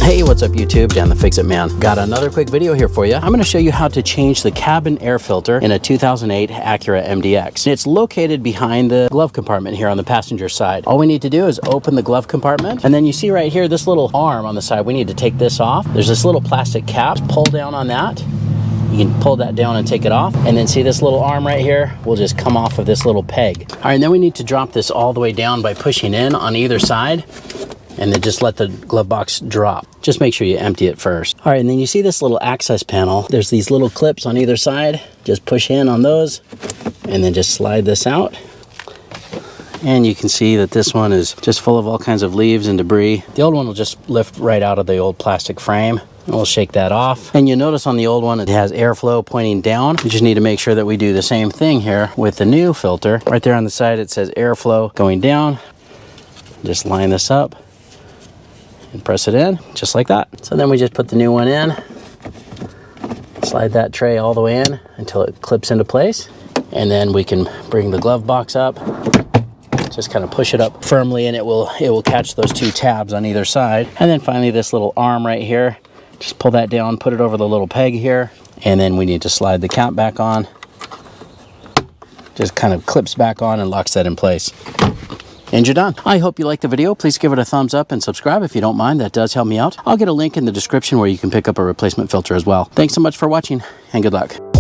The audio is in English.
Hey, what's up YouTube? Dan the Fix-It Man. Got another quick video here for you. I'm going to show you how to change the cabin air filter in a 2008 Acura MDX. It's located behind the glove compartment here on the passenger side. All we need to do is open the glove compartment, and then you see right here this little arm on the side. We need to take this off. There's this little plastic cap. Pull down on that. You can pull that down and take it off, and then see this little arm right here will just come off of this little peg. All right, and then we need to drop this all the way down by pushing in on either side, and then just let the glove box drop. Just make sure you empty it first. All right, and then you see this little access panel. There's these little clips on either side. Just push in on those and then just slide this out. And you can see that this one is just full of all kinds of leaves and debris. The old one will just lift right out of the old plastic frame. And we'll shake that off. And you notice on the old one, it has airflow pointing down. You just need to make sure that we do the same thing here with the new filter. Right there on the side, it says airflow going down. Just line this up and press it in just like that. So then we just put the new one in, slide that tray all the way in until it clips into place, and then we can bring the glove box up, just kind of push it up firmly, and it will catch those two tabs on either side. And then finally this little arm right here, just pull that down, put it over the little peg here, and then we need to slide the cap back on. Just kind of clips back on and locks that in place. And you're done. I hope you liked the video. Please give it a thumbs up and subscribe if you don't mind. That does help me out. I'll get a link in the description where you can pick up a replacement filter as well. Thanks so much for watching, and good luck.